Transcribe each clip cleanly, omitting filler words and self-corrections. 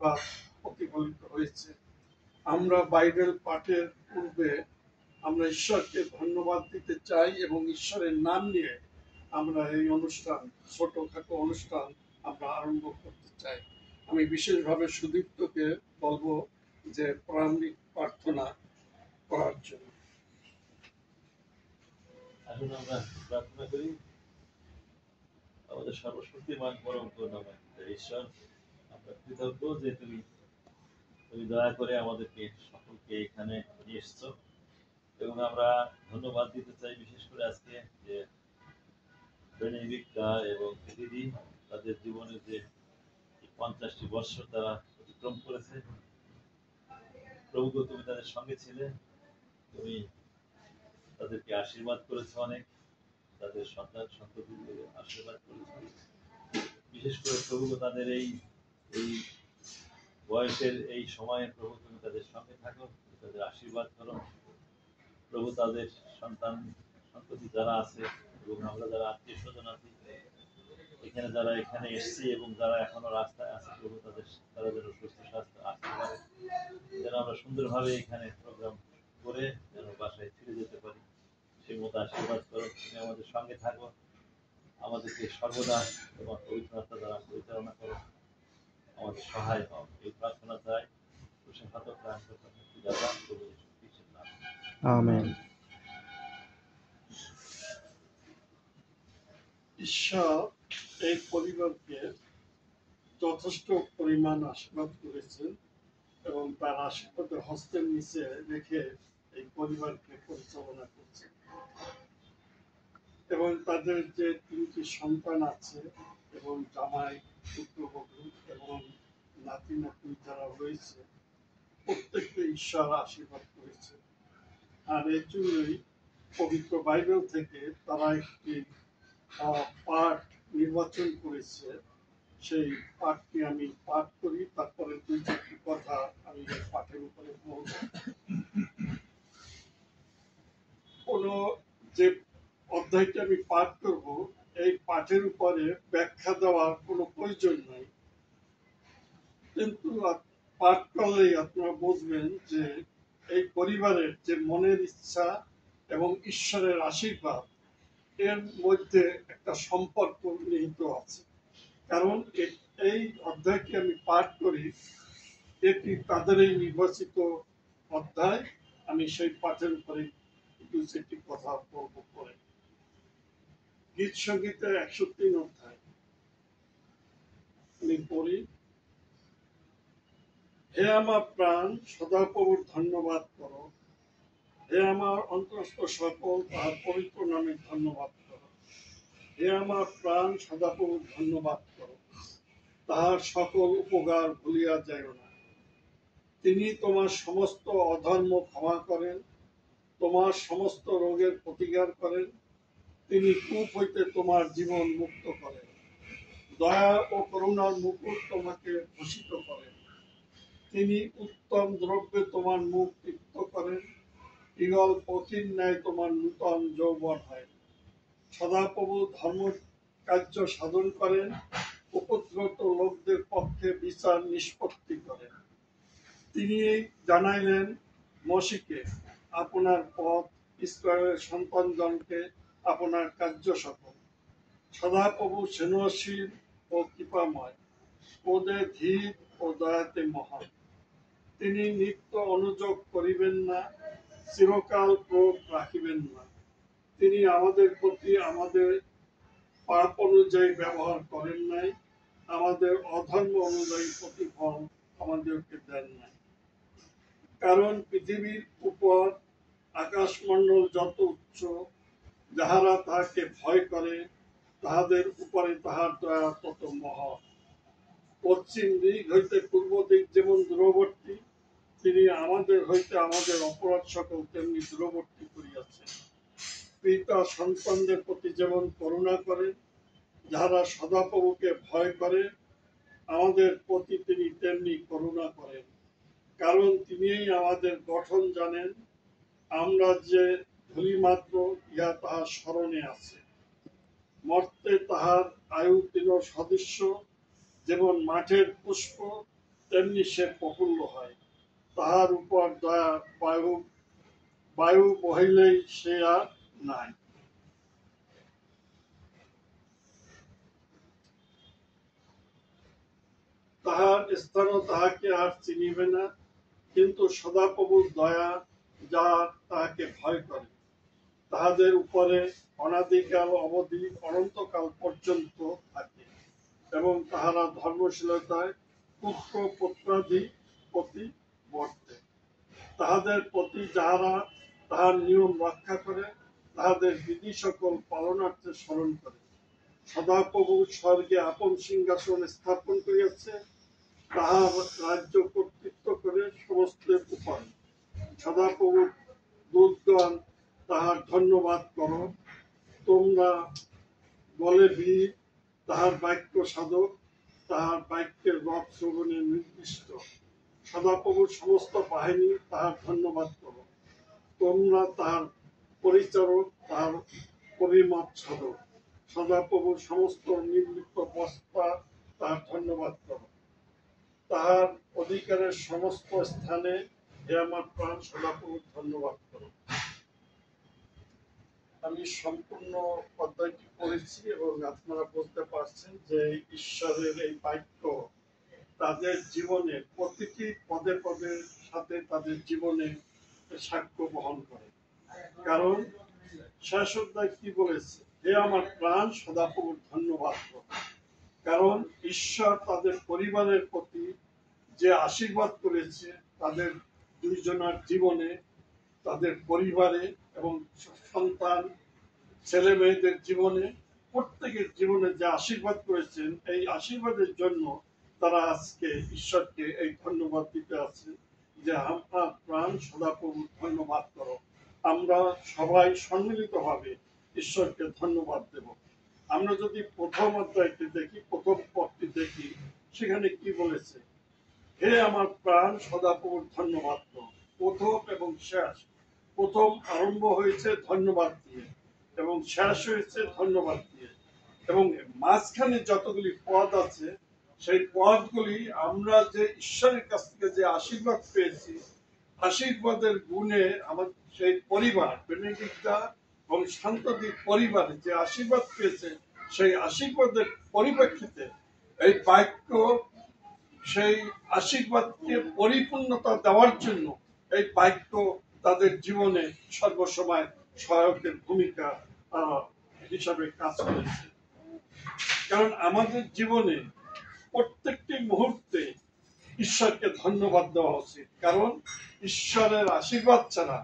আশীর্বাদ প্রতিফলিত হয়েছে। আমরা বাইবেল পাঠের পূর্বে আমরা ঈশ্বরকে ধন্যবাদ দিতে চাই এবং ঈশ্বরের নাম নিয়ে আমরা এই অনুষ্ঠান, ছোটখাটো অনুষ্ঠান আমরা আরম্ভ করতে চাই। আমি বিশেষভাবে সুদীপ্তকে বলবো যে প্রারম্ভিক প্রার্থনা করার জন্য। আসুন আমরা প্রার্থনা করি। আমাদের সর্বশক্তিমান পরম করুণাময় ঈশ্বর, আমরা কৃতজ্ঞ যে তুমি দয়া করে আমাদেরকে সকলকে এখানে নিয়ে এসছো, এবং আমরা ধন্যবাদ দিতে চাই বিশেষ করে আজকে যে বেনেডিক্টা এবং দিদি তাদের জীবনে যে 50টি বৎসর তারা অতিক্রম করেছে। প্রভু, তুমি তাদের সঙ্গে ছিলে, তুমি তাদেরকে আশীর্বাদ করেছো অনেক, তাদের সন্তান সন্ততিদের আশীর্বাদ করেছো। বিশেষ করে প্রভু তাদের এই বয়সের এই সময়ে প্রভু তুমি তাদের সঙ্গে থাকো, তাদের আশীর্বাদ করো। প্রভু তাদের সন্তান সন্ততি যারা আছে এবং আমরা যারা আত্মীয় স্বজন আছি এখানে, যারা এখানে এসছি এবং যারা এখনো রাস্তায় আছে, প্রভু তারা যেন সুস্থ স্বাস্থ্য আসতে পারে, যেন আমরা সুন্দরভাবে এখানে প্রোগ্রাম করে যেন বাসায় ফিরে যেতে পারি। সেই মতো আশীর্বাদ করো, তুমি আমাদের সঙ্গে থাকো, আমাদেরকে সর্বদা তোমার পবিত্র আত্মা দ্বারা পরিচালনা করো, আমাদের সহায় হও। এই প্রার্থনা চাই আমেন। ঈশ্বর এই পরিবারকে যথেষ্ট পরিমাণ আশীর্বাদ করেছেন এবং তার আশীর্বাদের হস্তের নিচে রেখে এই পরিবারকে পরিচালনা করছেন। এবং তাদের যে 3টি সন্তান আছে এবং জামাই, পুত্রবধূ এবং নাতি নাতনি যারা রয়েছে, প্রত্যেককে ঈশ্বর আশীর্বাদ করেছে। আর এই জন্যই পবিত্র বাইবেল থেকে তারা একটি পাঠ নির্বাচন করেছে। সেই পাঠটি আমি পাঠ করি, তারপরে 2-4টি কথা আমি পাঠের উপরে বলব। কোন যে অধ্যায়টি আমি পাঠ করব এই পাঠের উপরে ব্যাখ্যা দেওয়ার কোনো প্রয়োজন নাই, কিন্তু পাঠ করলেই আপনারা বুঝবেন যে এই পরিবারের যে মনের ইচ্ছা এবং ঈশ্বরের আশীর্বাদ এর মধ্যে একটা সম্পর্ক নিহিত আছে। কারণ এই অধ্যায়টি আমি পাঠ করি, এটি তাদের এই নির্বাচিত অধ্যায়। আমি সেই পাঠের উপরে 2-4টি কথা বলবো পরে। গীত সঙ্গীতের 103 অধ্যায় আমি পড়ি। হে আমার প্রাণ, সদাপ্রভুর ধন্যবাদ করো। হে আমার অন্তরস্থ সকল তাহার পবিত্র নামে ধন্যবাদ করো। হে আমার প্রাণ, সদাপ্রভুর ধন্যবাদ করো, তাহার সকল উপকার ভুলিয়া যাইও না। তিনি তোমার সমস্ত অধর্ম ক্ষমা করেন, তোমার সমস্ত রোগের প্রতিকার করেন। তিনি কূপ হইতে তোমার জীবন মুক্ত করেন, দয়া ও করুণার মুকুট তোমাকে ভূষিত করেন। তিনি উত্তম দ্রব্যে তোমার মুখ তৃপ্ত করেন, ঈগল পথির ন্যায় তোমার নূতন যৌবন হয়। সদাপ্রভু ধর্ম কার্য সাধন করেন, উপদ্রুত লোকদের পক্ষে বিচার নিষ্পত্তি করেন। তিনি জানাইলেন মশিকে আপনার পথ, ইসরায়েলের সন্তানগণকে আপনার কার্য সকল। সদাপ্রভু স্নেহশীল ও কৃপাময়, ওদের ধীর ও দয়াতে মহান। তিনি নিত্য অনুযোগ করিবেন না, চিরকাল ক্রোধ রাখিবেন না। তিনি আমাদের প্রতি আমাদের পাপ অনুযায়ী ব্যবহার করেন নাই, আমাদের অধর্ম অনুযায়ী প্রতিফল আমাদেরকে দেন নাই। কারণ পৃথিবীর উপর আকাশমণ্ডল যত উচ্চ, যাহারা তাহাকে ভয় করে তাহাদের উপরে তাহার দয়া তত মহৎ। পশ্চিম দিক হইতে পূর্ব দিক যেমন দূরবর্তী, তিনি আমাদের হইতে আমাদের অপরাধ সকল তেমনি দূরবর্তী করিয়াছেন। পিতা সন্তানদের প্রতি যেমন করুণা করেন, যাহারা সদাপ্রভুকে ভয় করে, আমাদের প্রতি তিনি তেমনি করুণা করেন। কারণ তিনি আমাদের গঠন জানেন, আমরা যে ধূলিমাত্র ইহা তাহার স্মরণে আছে। মর্তে তাহার আয়ু তৃণ সদৃশ্য, যেমন মাঠের পুষ্প তেমনি সে প্রফুল্ল হয়। তাহার উপর দয়া বায়ু বায়ু বহিলেই সে আর নাই। তাহার স্থানও তাহাকে আর চিনিবে না, কিন্তু সদাপ্রভুর দয়া যা তাহাকে ভয় করে, তাহাদের উপরে অনাদিকাল অবধি অনন্তকাল পর্যন্ত থাকে, এবং তাহারা ধর্মশীলতায় পুত্র পুত্রাদি প্রতি বর্তে। তাহাদের প্রতি যাহারা তাহার নিয়ম রক্ষা করে, তাহাদের বিধি সকল পালনার্থে স্মরণ করে। সদাপ্রভু স্বর্গে আপন সিংহাসন স্থাপন করিয়াছে, তাহার রাজ্য কর্তৃত্ব করে সমস্ত উপর। সদাপ্রভু দূতগণ তাহার ধন্যবাদ করো, তোমরা বলে বীর, তাহার বাক্য সাধক, তাহার বাক্যের রব শ্রবণে নির্দিষ্ট। সদাপ্রভুর সমস্ত বাহিনী তাহার ধন্যবাদ করো, তোমরা তাহার পরিচারক, তাহার পরিমাপ সাধক। সদাপ্রভুর সমস্ত নির্লিপ্ত বস্তা তাহার ধন্যবাদ করো, তাহার অধিকারের সমস্ত স্থানে হে আমার প্রাণ সদাপ্রভুর ধন্যবাদ করো। আমি সম্পূর্ণ অধ্যায়টি পড়েছি এবং আপনারা বুঝতে পারছেন যে ঈশ্বরের এই বাক্য তাদের জীবনে প্রতিটি পদে পদের সাথে তাদের জীবনে সাক্ষ্য বহন করে। কারণ শেষ অধ্যায় কি বলেছে? হে আমার প্রাণ সদাপ্রভুর ধন্যবাদ করো। কারণ ঈশ্বর তাদের পরিবারের প্রতি যে আশীর্বাদ করেছে, তাদের দুইজনের জীবনে, তাদের পরিবারে এবং সন্তান ছেলে মেয়েদের জীবনে, প্রত্যেকের জীবনে যে আশীর্বাদ করেছেন, এই আশীর্বাদের জন্য তারা আজকে ঈশ্বরকে এই ধন্যবাদ দিতে আছে যে আমার প্রাণ সদাপ্রভুর ধন্যবাদ করো। আমরা সবাই সম্মিলিতভাবে ঈশ্বরকে ধন্যবাদ দেব। আমরা যদি প্রথম অধ্যায়টি দেখি, প্রথম পদটি দেখি, সেখানে কি বলেছে? হে আমার প্রাণ সদাপ্রভুর ধন্যবাদ করো। প্রথম এবং শেষ, প্রথম আরম্ভ হয়েছে ধন্যবাদ দিয়ে এবং শেষ হয়েছে ধন্যবাদ দিয়ে, এবং মাঝখানে যতগুলি পদ আছে সেই পদগুলি আমরা যে ঈশ্বরের কাছ থেকে যে আশীর্বাদ পেয়েছি, আশীর্বাদের গুণে আমার সেই পরিবার বেনেডিক্টা এবং শান্তদির পরিবারে যে আশীর্বাদ পেয়েছে, সেই আশীর্বাদের পরিপ্রেক্ষিতে এই বাক্য সেই আশীর্বাদকে পরিপূর্ণতা দেওয়ার জন্য এই বাক্য তাদের জীবনে সর্বসময় সহায়কের ভূমিকা হিসাবে কাজ করেছে। কারণ আমাদের জীবনে প্রত্যেকটি মুহূর্তে ঈশ্বরকে ধন্যবাদ দেওয়া উচিত, কারণ ঈশ্বরের আশীর্বাদ ছাড়া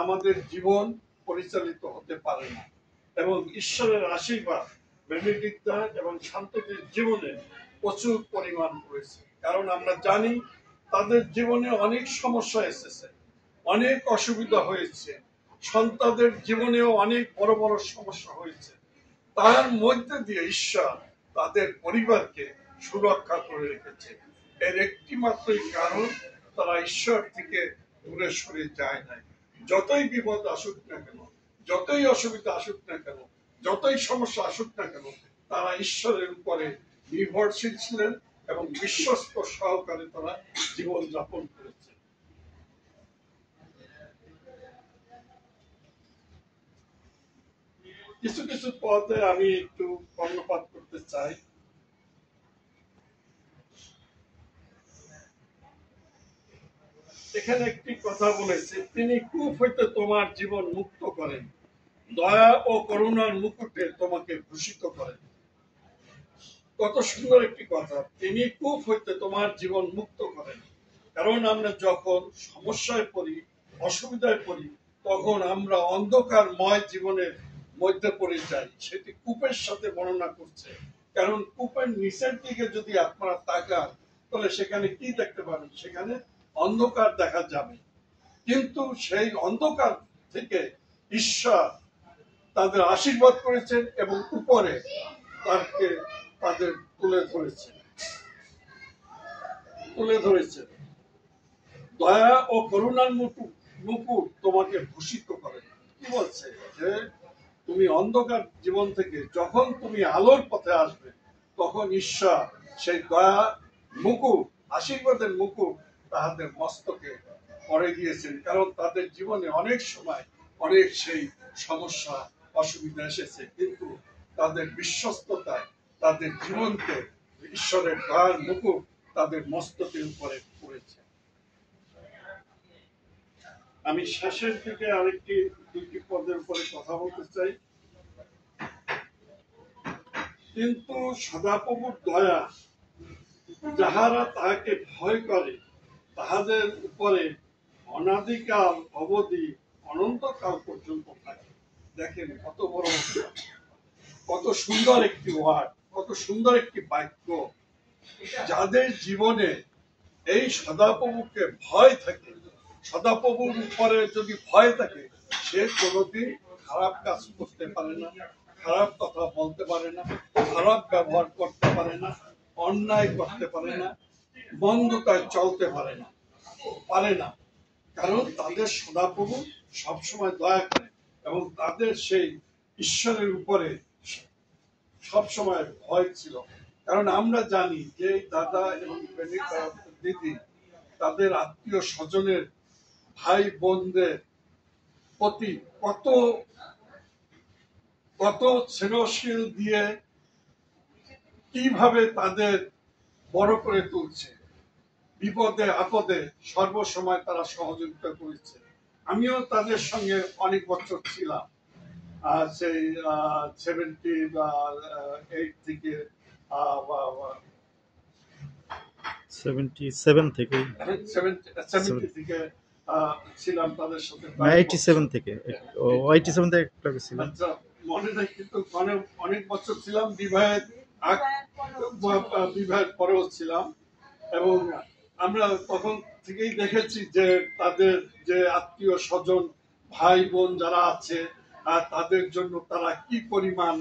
আমাদের জীবন পরিচালিত হতে পারে না। এবং ঈশ্বরের আশীর্বাদ বেনেডিক্টা এবং শান্তদের জীবনে প্রচুর পরিমাণ রয়েছে। কারণ আমরা জানি তাদের জীবনে অনেক সমস্যা এসেছে, অনেক অসুবিধা হয়েছে, সন্তানদের জীবনেও অনেক বড় বড় সমস্যা হয়েছে। তার মধ্যে দিয়ে ঈশ্বর তাদের পরিবারকে সুরক্ষা করে রেখেছে। এর একটি মাত্রই কারণ, তারা ঈশ্বর থেকে দূরে সরে যায় নাই। যতই বিপদ আসুক না কেন, যতই অসুবিধা আসুক না কেন, যতই সমস্যা আসুক না কেন, তারা ঈশ্বরের উপরে নির্ভরশীল ছিলেন এবং বিশ্বস্ত সহকারে তারা জীবন যাপন করেছে। কিছু কিছু পদে আমি একটু কর্ণপাত করতে চাই। এখানে একটি কথা বলেছে, তিনি কূপ হইতে তোমার জীবন মুক্ত করেন, দয়া ও করুণার মুকুটে তোমাকে ভূষিত করেন। কত সুন্দর একটি কথা! তিনি কূপ হইতে তোমার জীবন মুক্ত করেন। কারণ আমরা যখন সমস্যায় পড়ি, অসুবিধায় পড়ি, তখন আমরা অন্ধকারময় জীবনের মধ্যে পড়ে যাই। সেটি কূপের সাথে বর্ণনা করছে। কারণ কূপের নিচের দিকে যদি আপনারা তাকান, তাহলে সেখানে কি দেখতে পাবেন? সেখানে অন্ধকার দেখা যাবে। কিন্তু সেই অন্ধকার থেকে ঈশ্বর তাদের আশীর্বাদ করেছেন এবং উপরে তাদের তুলে ধরেছেন। দয়া ও করুণার মুকুট তোমাকে ভূষিত করে। কি বলছে? যে তুমি অন্ধকার জীবন থেকে যখন তুমি আলোর পথে আসবে, তখন ঈশ্বর সেই দয়া মুকুট আশীর্বাদের মুকুট তাহাদের মস্তকে পড়ে গিয়েছেন, কারণ তাদের জীবনে অনেক সময় অনেক সেই সমস্যা অসুবিধা এসেছে, কিন্তু তাদের বিশ্বস্ততায় তাদের জীবনকে ঈশ্বরের দয়ার মুকুট তাদের মস্তকের উপরে পড়েছে। আমি শেষের দিকে দুইটি পদের উপরে কথা বলতে চাই। কিন্তু সদাপ্রভুর দয়া যাহারা তাহাকে ভয় করে তাহাদের উপরে অনাদিকাল অবধি অনন্তকাল পর্যন্ত থাকে। দেখেন কত বড়, কত সুন্দর একটি ওয়ার্ড, কত সুন্দর একটি বাক্য। যাদের জীবনে এই সদাপ্রভুকে ভয় থাকে, সদাপ্রভুর উপরে যদি ভয় থাকে, সে কোনোদিন খারাপ কাজ করতে পারে না, খারাপ কথা বলতে পারে না, খারাপ ব্যবহার করতে পারে না, অন্যায় করতে পারে না, বন্ধুতায় চলতে পারে না, কারণ তাদের সদাপ্রভু সবসময় দয়া করে এবং তাদের সেই ঈশ্বরের উপরে সবসময় ভয় ছিল। কারণ আমরা জানি যে দাদা এবং দিদি তাদের আত্মীয় স্বজনের ভাই বোনদের প্রতি কত কত স্নেহশীল দিয়ে কিভাবে তাদের বড় করে তুলছে, বিপদে আপদে সর্বসময় তারা সহযোগিতা করেছে। আমিও তাদের সঙ্গে অনেক বছর ছিলাম, সেই 78 থেকে 77 থেকে 70 থেকে ছিলাম তাদের সাথে। 87 থেকে 87 থেকে একটা ছিল। আচ্ছা, মনে নাই, কিন্তু অনেক বছর ছিলাম, বিবাহের পরেও ছিলাম। এবং আমরা তখন থেকেই দেখেছি যে তাদের যে আত্মীয় স্বজন ভাই বোন যারা আছে তাদের জন্য তারা কি পরিমাণ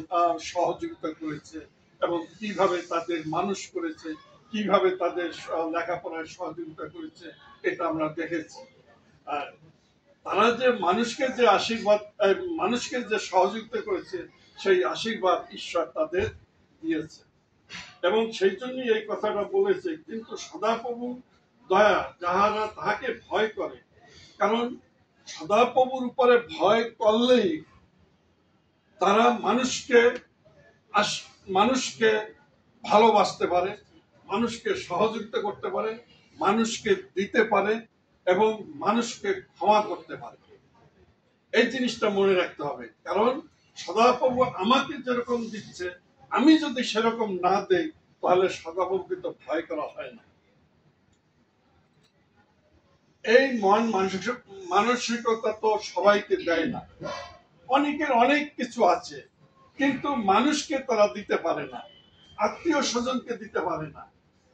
সহযোগিতা করেছে এবং কিভাবে তাদের মানুষ করেছে, কিভাবে তাদের লেখাপড়ায় সহযোগিতা করেছে, এটা আমরা দেখেছি। আর তারা যে মানুষকে যে সহযোগিতা করেছে, সেই আশীর্বাদ ঈশ্বর তাদের দিয়েছে এবং সেই জন্যই এই কথাটা বলেছে। কিন্তু সদাপ্রভু দয়া যাহারা তাহাকে ভয় করে, কারণ সদাপ্রভুর উপরে ভয় করলেই তারা মানুষকে ভালোবাসতে পারে, মানুষকে সহযোগিতা করতে পারে, মানুষকে দিতে পারে এবং মানুষকে ক্ষমা করতে পারে। এই জিনিসটা মনে রাখতে হবে, কারণ সদাপ্রভু আমাকে যেরকম দিচ্ছে, আমি যদি সেরকম না দেই, তাহলে সদাপ্রভুকে তো ভয় করা হয় না। এই মানসিকতা তো সবাইকে দেয় না। অনেকের অনেক কিছু আছে, কিন্তু মানুষকে তারা দিতে পারে না, আত্মীয় স্বজনকে দিতে পারে না,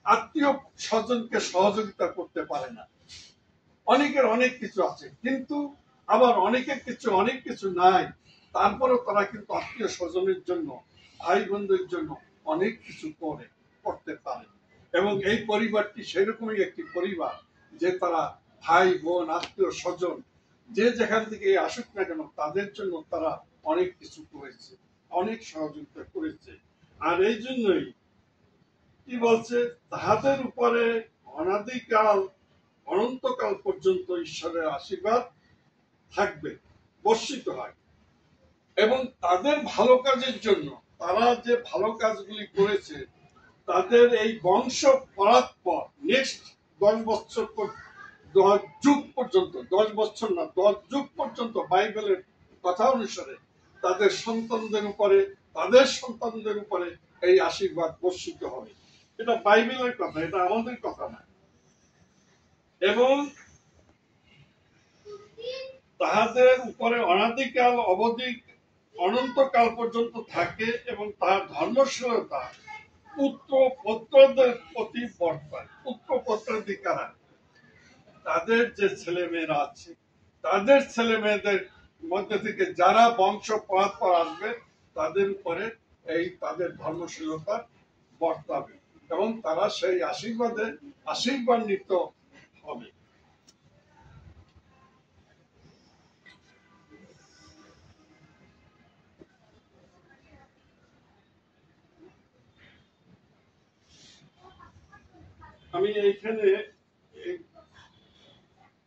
আত্মীয় স্বজনকে সহযোগিতা করতে পারে না। অনেকের অনেক কিছু আছে, কিন্তু আবার অনেক কিছু নাই, তারপরেও তারা কিন্তু আত্মীয় স্বজনের জন্য, ভাই বোনদের জন্য অনেক কিছু করতে পারে। এবং এই পরিবারটি সেরকমই একটি পরিবার যে তারা ভাই বোন আত্মীয় স্বজন যে যেখান থেকে আসুক না কেন, তাদের জন্য তারা অনেক কিছু করেছে, অনেক সহযোগিতা করেছে। আর এই জন্যই কি বলছে, তাহাদের উপরে অনন্তকাল পর্যন্ত ঈশ্বরের আশীর্বাদ থাকবে, বর্ষিত হয়। এবং তাদের ভালো কাজের জন্য, তারা যে ভালো কাজগুলি করেছে, তাদের এই বংশ পরাৎপর নেক্সট 10 বছর 10 যুগ পর্যন্ত, 10 বছর না 10 যুগ পর্যন্ত বাইবেলের কথা অনুসারে তাদের সন্তানদের উপরে এই আশীর্বাদ বর্ষিত হবে। এটা বাইবেলের কথা, এটা আমাদের কথা না। এবং তাহাদের উপরে অনাদিকাল অবধি অনন্তকাল পর্যন্ত থাকে এবং তাহার ধর্মশীলতা পুত্র পুত্রদের প্রতি বর্তায়। পুত্র পুত্রাধিকার, তাদের যে ছেলে মেয়েরা আছে, তাদের ছেলে মেয়েদের মধ্যে থেকে যারা বংশ পরাৎপর আসবে, তাদের উপরে এই তাদের ধর্মশীলতা বর্তাবে এবং তারা সেই আশীর্বাদিত হবে। আমি এইখানে এই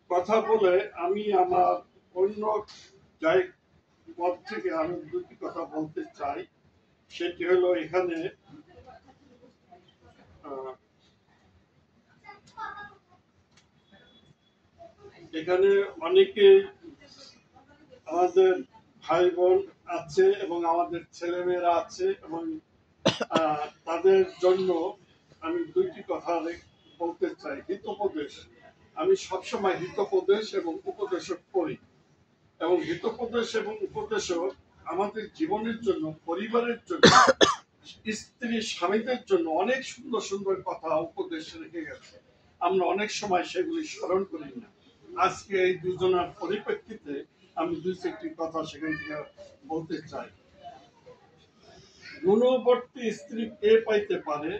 কথা বলে আমি আমার অন্য যাই পদ থেকে আমি দুটি কথা বলতে চাই। সেটি হলো এখানে এখানে অনেকে আমাদের ভাই বোন আছে এবং আমাদের ছেলেমেয়েরা আছে এবং তাদের জন্য আমি দুইটি কথা বলতে চাই। হিতোপদেশ, আমি সবসময় হিতোপদেশ এবং উপদেশক করি এবং হিতোপদেশ এবং উপদেশক আমাদের জীবনের জন্য, পরিবারের জন্য, স্ত্রী স্বামীদের জন্য অনেক সুন্দর সুন্দর কথা উপদেশ রেখে গেছে। আমরা অনেক সময় সেগুলি স্মরণ করি না। আজকে এই দুজনের পরিপ্রেক্ষিতে আমি দুই চারটি কথা সেখান থেকে বলতে চাই। গুণবর্তী স্ত্রী কে পাইতে পারে,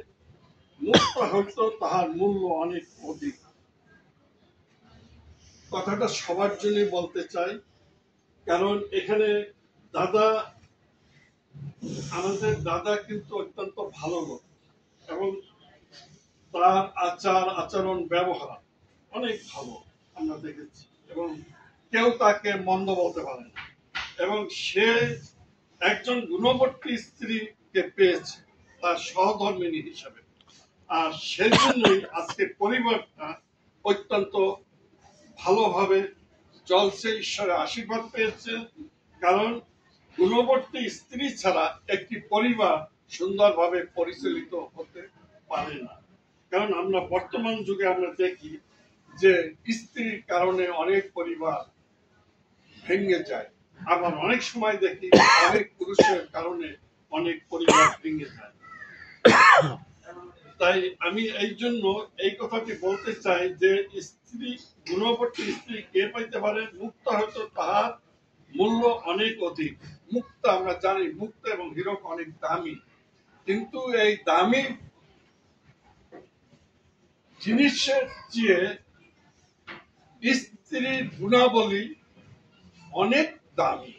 মুক্ত হইতো তাহার মূল্য অনেক অধিক। কথাটা সবার জন্য বলতে চাই, কারণ এখানে আমাদের দাদা কিন্তু অত্যন্ত ভালো লোক এবং তার আচরণ ব্যবহার অনেক ভালো আমরা দেখেছি এবং কেউ তাকে মন্দ বলতে পারে না এবং সে একজন গুণবর্তী স্ত্রীকে পেয়েছে তার সহধর্মিণী হিসাবে। আর সেজন্যই আজকে পরিবারটা অত্যন্ত ভালোভাবে চলছে, ঈশ্বরের আশীর্বাদ পেয়েছে। কারণ গুণবর্তী স্ত্রী ছাড়া একটি পরিবার সুন্দরভাবে পরিচালিত হতে পারে না। কারণ আমরা বর্তমান যুগে আমরা দেখি যে স্ত্রীর কারণে অনেক পরিবার ভেঙে যায়, আবার অনেক সময় দেখি অনেক পুরুষের কারণে অনেক পরিবার ভেঙে যায়। তাই আমি এই জন্য এই কথাটি বলতে চাই যে স্ত্রী, গুণবর্তী স্ত্রী কে পাইতে পারে, মুক্ত হয়তো তাহার মূল্য অনেক অধিক। মুক্তা আমরা জানি মুক্তা এবং হীরক অনেক দামি, কিন্তু এই দামি জিনিসের চেয়ে স্ত্রীর গুণাবলী অনেক দামি।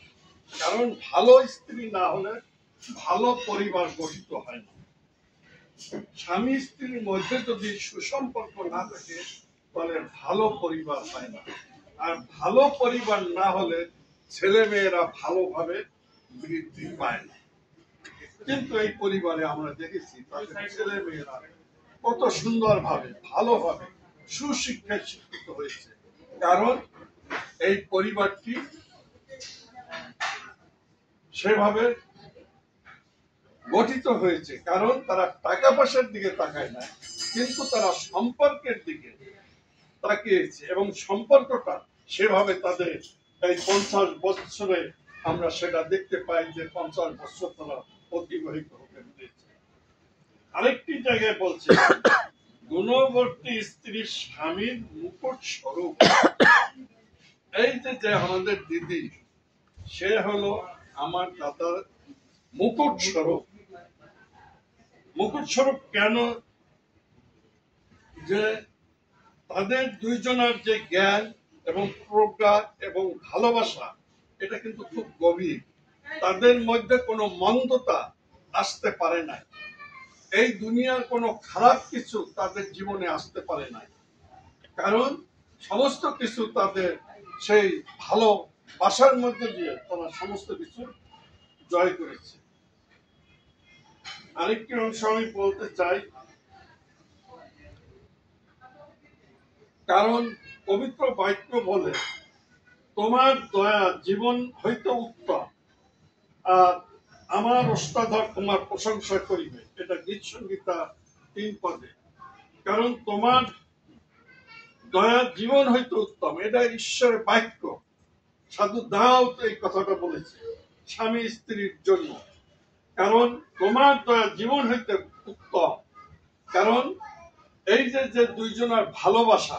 কারণ ভালো স্ত্রী না হলে ভালো পরিবার গঠিত হয় না। স্বামী স্ত্রীর মধ্যে যদি সুসম্পর্ক না থাকে তাহলে ভালো পরিবার হয় না। আর ভালো পরিবার না হলে ছেলে মেয়েরা ভালোভাবে বৃদ্ধি পায় না। কিন্তু এই পরিবারে আমরা দেখেছি তাদের ছেলে মেয়েরা কত সুন্দরভাবে, ভালোভাবে, সুশিক্ষায় শিক্ষিত হয়েছে। কারণ এই পরিবারটি সেভাবে গঠিত হয়েছে, কারণ তারা টাকা পয়সার দিকে তাকায় না, কিন্তু তারা সম্পর্কের দিকে তাকিয়েছে এবং সম্পর্কটা সেভাবে তাদের এই 50 বছরে আমরা সেটা দেখতে পাই যে 50 বছর তারা অতিবাহিত হতে পেরেছে। আরেকটি জায়গায় বলছে গুণবর্তী স্ত্রীর স্বামীর মুকুট স্বরূপ। এই যে আমাদের দিদি, সে হলো আমার দাদার মুকুট স্বরূপ। মুকুট স্বরূপ কেন? যে তাদের দুইজনের যে জ্ঞান এবং প্রজ্ঞা এবং ভালোবাসা, এটা কিন্তু খুব গভীর। তাদের মধ্যে কোনো মন্দতা আসতে পারে না, এই দুনিয়ার কোনো খারাপ কিছু তাদের জীবনে আসতে পারে না, কারণ সমস্ত কিছু তাদের সেই ভালোবাসার মধ্যে দিয়ে তারা সমস্ত কিছু জয় করেছে। আরেকটি অংশ আমি বলতে চাই, কারণ পবিত্র বাক্য বলে তোমার দয়া জীবন হইতে উত্তম, আর আমার ওস্তাধর তোমার প্রশংসা করিবে। এটা গীত সংগীতা 3 পদে। কারণ তোমার দয়া জীবন হইতে উত্তম, এটা ঈশ্বরের বাক্য। সাধু দাও এই কথাটা বলেছে স্বামী স্ত্রীর জন্য। কারণ তোমার দয়া জীবন হইতে উত্তম, কারণ এই যে দুইজনের ভালোবাসা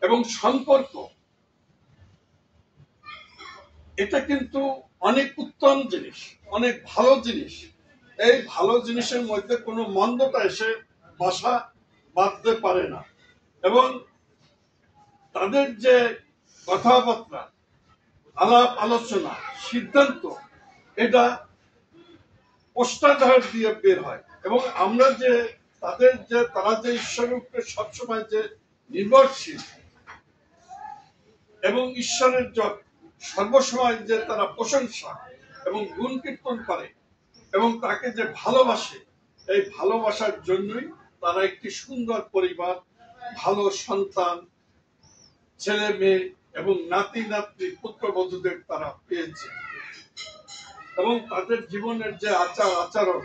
এবং সম্পর্ক, এটা কিন্তু অনেক উত্তম জিনিস, অনেক ভালো জিনিস। এই ভালো জিনিসের মধ্যে কোনো মন্দটা এসে বাসা বাঁধতে পারে না। এবং তাদের যে কথাবার্তা, আলাপ আলোচনা, সিদ্ধান্ত, এটা ওস্তাধার দিয়ে বের হয়। এবং আমরা যে তারা যে ঈশ্বরের উপরে সবসময় যে নির্ভরশীল এবং ঈশ্বরের সর্বসময় যে তারা প্রশংসা এবং গুণ কীর্তন করে এবং তাকে যে ভালোবাসে, এই ভালোবাসার জন্যই তারা একটি সুন্দর পরিবার, ভালো সন্তান, ছেলে মেয়ে এবং নাতি নাতনি পুত্রবধূদের তারা পেয়েছে এবং তাদের জীবনের যে আচার আচরণ,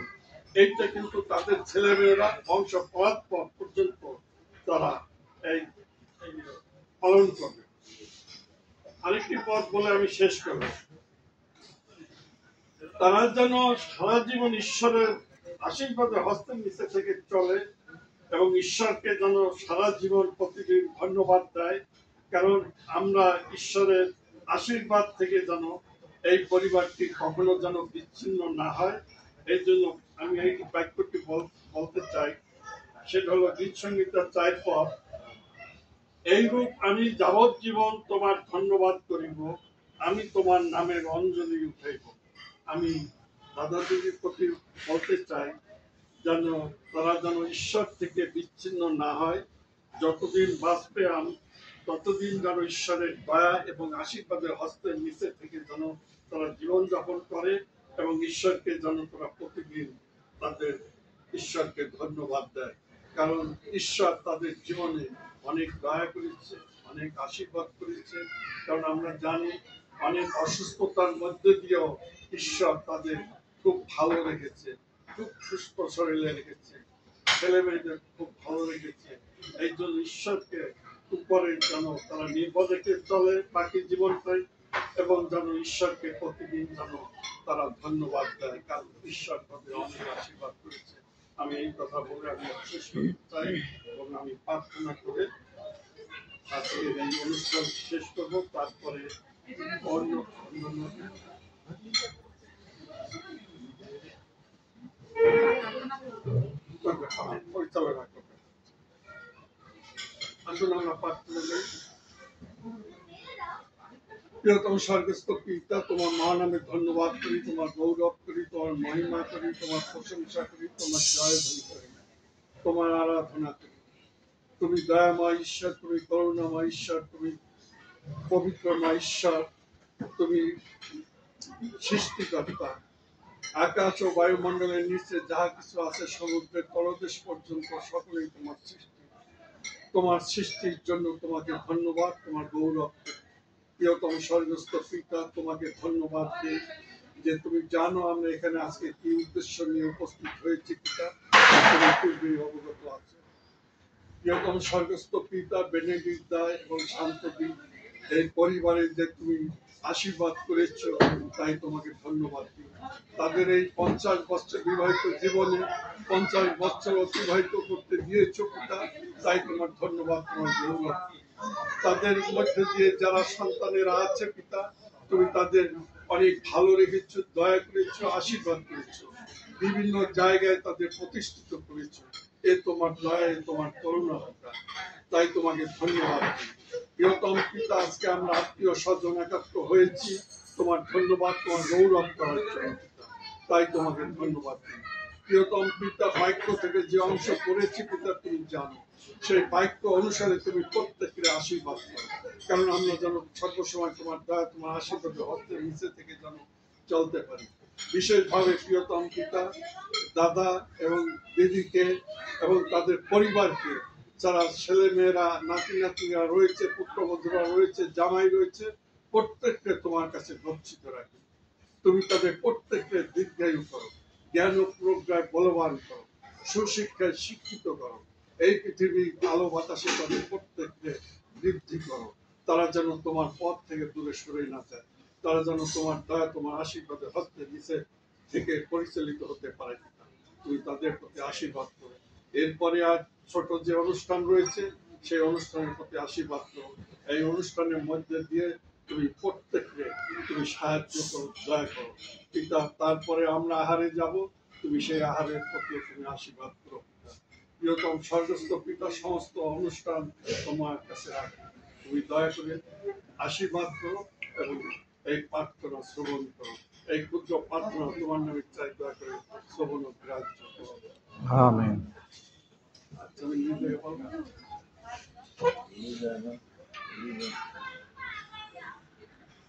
এইটা কিন্তু তাদের ছেলেমেয়েরা বংশ পরাৎপর পর্যন্ত তারা এই পালন করবে। আরেকটি পথ বলে আমি শেষ করব, তারা যেন সারা জীবন ঈশ্বরের আশীর্বাদে হস্তের নিচে থেকে চলে এবং ঈশ্বরকে যেন সারা জীবন প্রতিদিন ধন্যবাদ দেয়, কারণ আমরা ঈশ্বরের আশীর্বাদ থেকে যেন এই পরিবারটি কখনো যেন বিচ্ছিন্ন না হয়। এই জন্য আমি এই বাক্যটি বলতে চাই, সেটা হলো গীত সংহিতা 4 এইরূপ আমি যাবজ্জীবন তোমার ধন্যবাদ করিব, আমি তোমার নামের অঞ্জলি উঠাইব। আমি দাদা দিদির প্রতি বলতে চাই যেন তারা যেন ঈশ্বর থেকে বিচ্ছিন্ন না হয়, যতদিন বাঁচবে ততদিন যেন ঈশ্বরের দয়া এবং আশীর্বাদের হস্তের নিচে থেকে যেন তারা জীবনযাপন করে এবং ঈশ্বরকে যেন তারা প্রতিদিন তাদের ঈশ্বরকে ধন্যবাদ দেয়, কারণ ঈশ্বর তাদের জীবনে অনেক দয়া করেছে, অনেক আশীর্বাদ করেছে। কারণ আমরা জানি অনেক অসুস্থতার মধ্যে দিয়েও ঈশ্বর তাদের খুব ভালো রেখেছে, খুব সুস্থ শরীরে রেখেছে, ছেলে মেয়েদের খুব ভালো রেখেছে। এই জন্য ঈশ্বরকে উপরে যেন তারা নির্ভর রেখে চলে বাকি জীবনটাই এবং যেন ঈশ্বরকে প্রতিদিন যেন তারা ধন্যবাদ দেয়, কারণ ঈশ্বর তাদের অনেক আশীর্বাদ করেছে। আমি এই কথা বলে আমি শেষ করতে চাই এবং আমি প্রার্থনা করে আজকের এই অনুষ্ঠান শেষ করব। তারপরে অন্যান্য পরিচালনা করবে। আসুন আমরা প্রার্থনা করি। প্রিয়তম স্বর্গস্থ পিতা, তোমার মহানামে ধন্যবাদ করি, তোমার গৌরব করি, তোমার মহিমা করি, তোমার প্রশংসা করি, তোমার জয়ধ্বনি করি, তোমার আরাধনা করি। তুমি দয়াময় ঈশ্বর, তুমি করুণাময় ঈশ্বর, তুমি পবিত্রময় ঈশ্বর, তুমি সৃষ্টিকর্তা। আকাশ ও বায়ুমণ্ডলের নিচে যাহা কিছু আছে, সমুদ্রের তলদেশ পর্যন্ত সকলেই তোমার সৃষ্টি। তোমার সৃষ্টির জন্য তোমাকে ধন্যবাদ, তোমার গৌরব। প্রিয়তম স্বর্গস্থ পিতা, তোমাকে ধন্যবাদ দিই যে তুমি জানো আমরা এখানে আজকে কি উদ্দেশ্য নিয়ে উপস্থিত হয়েছি। পিতা, তুমি পূর্বেই অবগত আছে। প্রিয়তম স্বর্গস্থ পিতা, বেনেডিক্ট দা এবং শান্তদি এই পরিবারের যে তুমি আশীর্বাদ করেছ, তাই তোমাকে ধন্যবাদ দিই। তাদের এই 50 বছর বিবাহিত জীবনে 50 বছর অতিবাহিত করতে দিয়েছ পিতা, তাই তোমার ধন্যবাদ, তোমার গৌরব। তাদের মধ্যে দিয়ে যারা সন্তানেরা আছে পিতা, তুমি তাদের অনেক ভালো রেখেছো, দয়া করেছো, আশীর্বাদ করেছো, বিভিন্ন জায়গায় তাদের প্রতিষ্ঠিত করেছো। এ তোমার দয়া, এ তোমার করুণা পিতা, তাই তোমাকে ধন্যবাদ। প্রিয়তম পিতা, আজকে আমরা আত্মীয় স্বজন একাত্র হয়েছি তোমার ধন্যবাদ, তোমার গৌরব করার জন্য পিতা, তাই তোমাকে ধন্যবাদ। প্রিয়তম পিতা, বাক্য থেকে যে অংশ পড়েছি পিতা তুমি জানো, সেই বাক্য অনুসারে তুমি প্রত্যেকের আশীর্বাদ করো, কারণ আমরা যেন সর্বসময় তোমার দয়া, তোমার আশীর্বাদের হস্তের নিচে থেকে যেন চলতে পারি। বিশেষভাবে প্রিয়তম পিতা, দাদা এবং দিদিকে এবং তাদের পরিবারকে, যারা ছেলে মেয়েরা, নাতি নাতিরা রয়েছে, পুত্রবধূরা রয়েছে, জামাই রয়েছে, প্রত্যেককে তোমার কাছে গচ্ছিত রাখি। তুমি তাদের প্রত্যেককে দীর্ঘায়ু করো, জ্ঞান ও প্রজ্ঞায় বলবান করো, সুশিক্ষায় শিক্ষিত করো। এই পৃথিবীর আলো বাতাসে তাদের প্রত্যেককে বৃদ্ধি করো। তারা যেন তোমার পথ থেকে দূরে সরে না যায়, তারা যেন তোমার দয়া, তোমার আশীর্বাদের হস্তে নিচে থেকে পরিচালিত হতে পারে। তুমি তাদের প্রতি আশীর্বাদ করো। এরপরে আর ছোট যে অনুষ্ঠান রয়েছে, সেই অনুষ্ঠানের প্রতি আশীর্বাদ করো। এই অনুষ্ঠানের মধ্যে দিয়ে তুমি প্রত্যেককে তুমি সাহায্য করো, দয়া করো পিতা। তারপরে আমরা আহারে যাব, তুমি সেই আহারের প্রতি তুমি আশীর্বাদ করো পিতা। প্রিয়তম স্বর্গস্থ পিতা, সমস্ত অনুষ্ঠান তোমার কাছে রাখো, তুমি দয়া করে আশীর্বাদ করো এবং এই প্রার্থনা শ্রবণ করো। এই ক্ষুদ্র প্রার্থনা তোমার নামে চাই, দয়া করে শ্রবণ ও গ্রাহ্য করো। আমেন। তুমি নিজে বলো। বুঝলেন না? বুঝলেন?